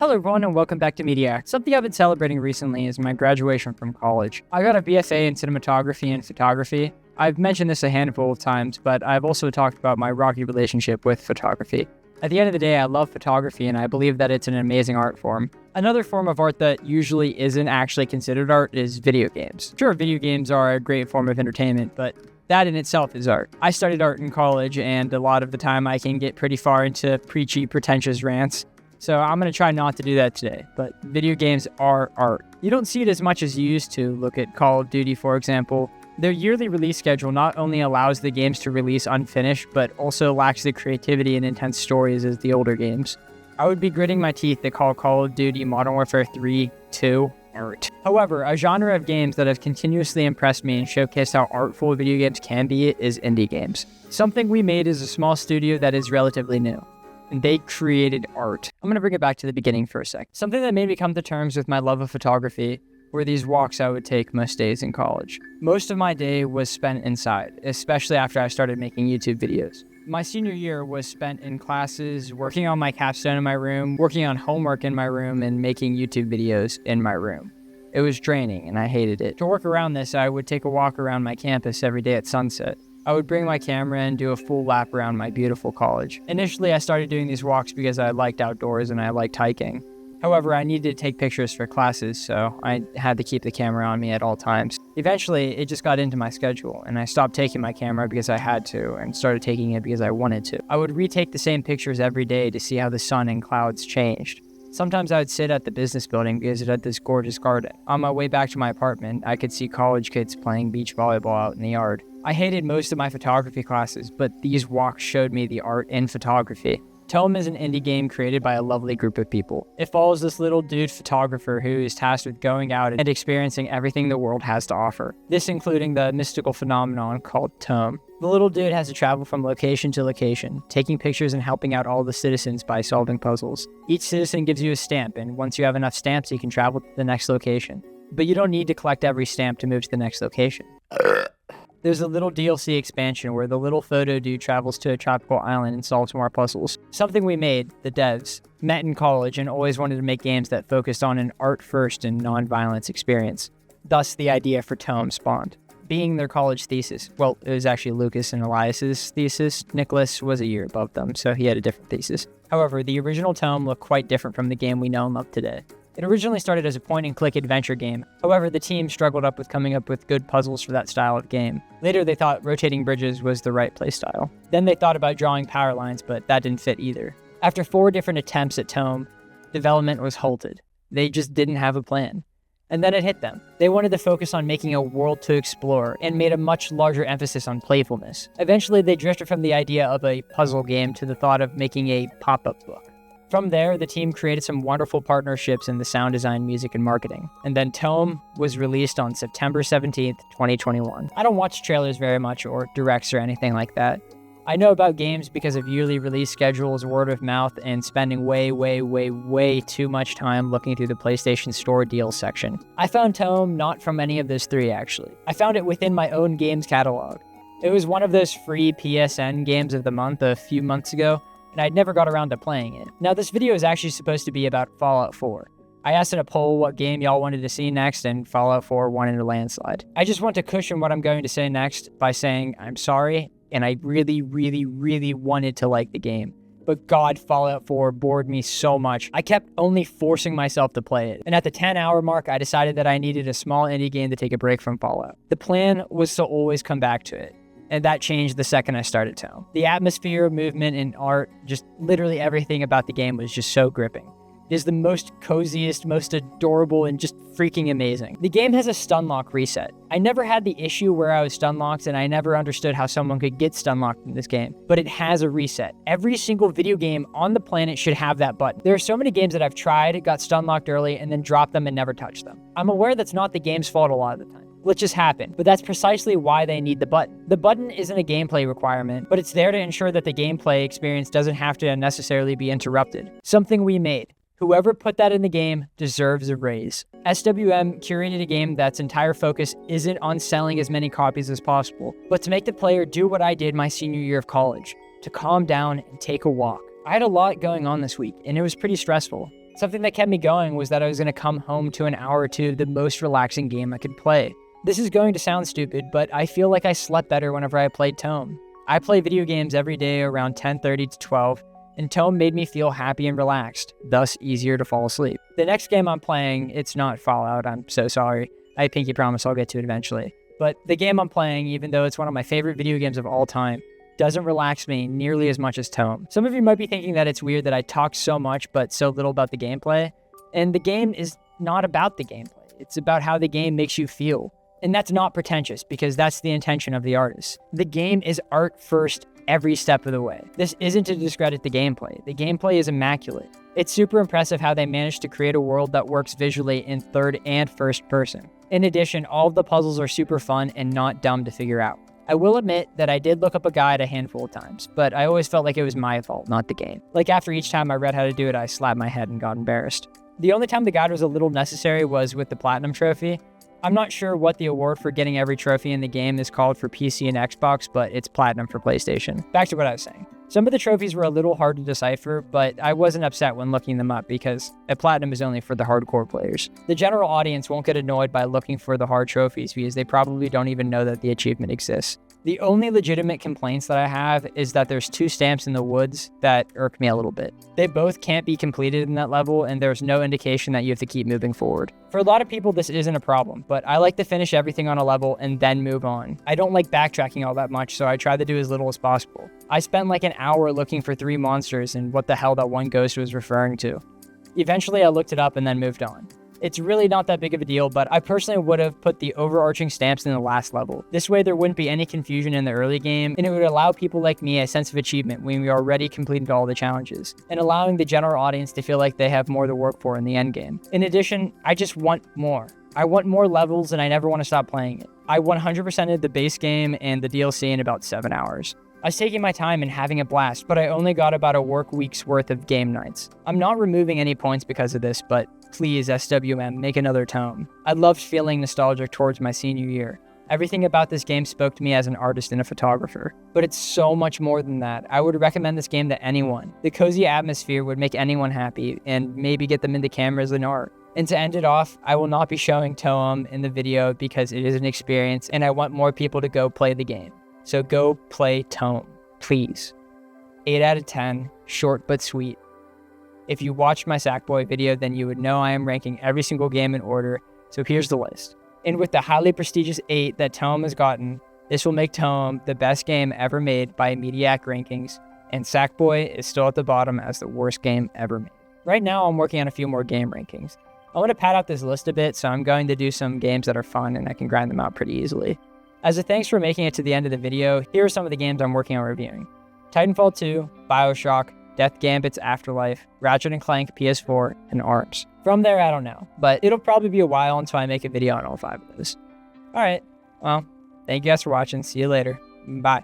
Hello everyone and welcome back to Mediak. Something I've been celebrating recently is my graduation from college. I got a BFA in cinematography and photography. I've mentioned this a handful of times, but I've also talked about my rocky relationship with photography. At the end of the day, I love photography and I believe that it's an amazing art form. Another form of art that usually isn't actually considered art is video games. Sure, video games are a great form of entertainment, but that in itself is art. I studied art in college and a lot of the time I can get pretty far into preachy, pretentious rants. So I'm going to try not to do that today, but video games are art. You don't see it as much as you used to. Look at Call of Duty, for example. Their yearly release schedule not only allows the games to release unfinished, but also lacks the creativity and intense stories as the older games. I would be gritting my teeth to call Call of Duty Modern Warfare 3, 2 art. However, a genre of games that have continuously impressed me and showcased how artful video games can be is indie games. Something we made is a small studio that is relatively new. And they created art. I'm going to bring it back to the beginning for a sec. Something that made me come to terms with my love of photography were these walks I would take most days in college. Most of my day was spent inside, especially after I started making YouTube videos. My senior year was spent in classes, working on my capstone in my room, working on homework in my room, and making YouTube videos in my room. It was draining, and I hated it. To work around this, I would take a walk around my campus every day at sunset. I would bring my camera and do a full lap around my beautiful college. Initially, I started doing these walks because I liked outdoors and I liked hiking. However, I needed to take pictures for classes, so I had to keep the camera on me at all times. Eventually, it just got into my schedule, and I stopped taking my camera because I had to, and started taking it because I wanted to. I would retake the same pictures every day to see how the sun and clouds changed. Sometimes I would sit at the business building because it had this gorgeous garden. On my way back to my apartment, I could see college kids playing beach volleyball out in the yard. I hated most of my photography classes, but these walks showed me the art in photography. Toem is an indie game created by a lovely group of people. It follows this little dude photographer who is tasked with going out and experiencing everything the world has to offer. This including the mystical phenomenon called Toem. The little dude has to travel from location to location, taking pictures and helping out all the citizens by solving puzzles. Each citizen gives you a stamp, and once you have enough stamps, you can travel to the next location. But you don't need to collect every stamp to move to the next location. There's a little DLC expansion where the little photo dude travels to a tropical island and solves more puzzles. Something we made, the devs, met in college and always wanted to make games that focused on an art-first and non-violence experience. Thus, the idea for Toem spawned. Being their college thesis, well, it was actually Lucas and Elias's thesis. Nicholas was a year above them, so he had a different thesis. However, the original Toem looked quite different from the game we know and love today. It originally started as a point-and-click adventure game. However, the team struggled with coming up with good puzzles for that style of game. Later, they thought rotating bridges was the right playstyle. Then they thought about drawing power lines, but that didn't fit either. After 4 different attempts at Toem, development was halted. They just didn't have a plan. And then it hit them. They wanted to focus on making a world to explore and made a much larger emphasis on playfulness. Eventually, they drifted from the idea of a puzzle game to the thought of making a pop-up book. From there, the team created some wonderful partnerships in the sound design, music, and marketing. And then Toem was released on September 17th, 2021. I don't watch trailers very much or directs or anything like that. I know about games because of yearly release schedules, word of mouth, and spending way too much time looking through the PlayStation Store deals section. I found Toem not from any of those 3, actually. I found it within my own games catalog. It was one of those free PSN games of the month a few months ago, and I'd never got around to playing it. Now, this video is actually supposed to be about Fallout 4. I asked in a poll what game y'all wanted to see next, and Fallout 4 won in a landslide. I just want to cushion what I'm going to say next by saying I'm sorry, and I really wanted to like the game. But God, Fallout 4 bored me so much. I kept only forcing myself to play it. And at the 10-hour mark, I decided that I needed a small indie game to take a break from Fallout. The plan was to always come back to it. And that changed the second I started Toem. The atmosphere, movement, and art, just literally everything about the game was just so gripping. It is the most coziest, most adorable, and just freaking amazing. The game has a stun lock reset. I never had the issue where I was stun locked, and I never understood how someone could get stun locked in this game, but it has a reset. Every single video game on the planet should have that button. There are so many games that I've tried, got stun locked early, and then dropped them and never touched them. I'm aware that's not the game's fault a lot of the time. Glitches happen, but that's precisely why they need the button. The button isn't a gameplay requirement, but it's there to ensure that the gameplay experience doesn't have to unnecessarily be interrupted. Something we made. Whoever put that in the game deserves a raise. SWM curated a game that's entire focus isn't on selling as many copies as possible, but to make the player do what I did my senior year of college, to calm down and take a walk. I had a lot going on this week, and it was pretty stressful. Something that kept me going was that I was going to come home to an hour or two of the most relaxing game I could play. This is going to sound stupid, but I feel like I slept better whenever I played Toem. I play video games every day around 10:30 to 12, and Toem made me feel happy and relaxed, thus easier to fall asleep. The next game I'm playing, it's not Fallout, I'm so sorry. I pinky promise I'll get to it eventually. But the game I'm playing, even though it's one of my favorite video games of all time, doesn't relax me nearly as much as Toem. Some of you might be thinking that it's weird that I talk so much but so little about the gameplay, and the game is not about the gameplay. It's about how the game makes you feel. And that's not pretentious, because that's the intention of the artist. The game is art first every step of the way. This isn't to discredit the gameplay. The gameplay is immaculate. It's super impressive how they managed to create a world that works visually in third and first person. In addition, all of the puzzles are super fun and not dumb to figure out. I will admit that I did look up a guide a handful of times, but I always felt like it was my fault, not the game. Like after each time I read how to do it, I slapped my head and got embarrassed. The only time the guide was a little necessary was with the Platinum Trophy. I'm not sure what the award for getting every trophy in the game is called for PC and Xbox, but it's Platinum for PlayStation. Back to what I was saying. Some of the trophies were a little hard to decipher, but I wasn't upset when looking them up because a Platinum is only for the hardcore players. The general audience won't get annoyed by looking for the hard trophies because they probably don't even know that the achievement exists. The only legitimate complaints that I have is that there's 2 stamps in the woods that irk me a little bit. They both can't be completed in that level, and there's no indication that you have to keep moving forward. For a lot of people, this isn't a problem, but I like to finish everything on a level and then move on. I don't like backtracking all that much, so I try to do as little as possible. I spent like an hour looking for 3 monsters and what the hell that one ghost was referring to. Eventually, I looked it up and then moved on. It's really not that big of a deal, but I personally would have put the overarching stamps in the last level. This way there wouldn't be any confusion in the early game, and it would allow people like me a sense of achievement when we already completed all the challenges, and allowing the general audience to feel like they have more to work for in the end game. In addition, I just want more. I want more levels and I never want to stop playing it. I 100%ed the base game and the DLC in about 7 hours. I was taking my time and having a blast, but I only got about a work week's worth of game nights. I'm not removing any points because of this, but please, SWM, make another Toem. I loved feeling nostalgic towards my senior year. Everything about this game spoke to me as an artist and a photographer. But it's so much more than that. I would recommend this game to anyone. The cozy atmosphere would make anyone happy and maybe get them into cameras and art. And to end it off, I will not be showing Toem in the video because it is an experience and I want more people to go play the game. So go play Toem, please. 8 out of 10, short but sweet. If you watched my Sackboy video, then you would know I am ranking every single game in order, so here's the list. And with the highly prestigious 8 that Toem has gotten, this will make Toem the best game ever made by Mediak rankings, and Sackboy is still at the bottom as the worst game ever made. Right now, I'm working on a few more game rankings. I want to pad out this list a bit, so I'm going to do some games that are fun and I can grind them out pretty easily. As a thanks for making it to the end of the video, here are some of the games I'm working on reviewing. Titanfall 2, BioShock, Death Gambit's Afterlife, Ratchet & Clank PS4, and ARMS. From there, I don't know, but it'll probably be a while until I make a video on all 5 of those. Alright, well, thank you guys for watching, see you later, bye.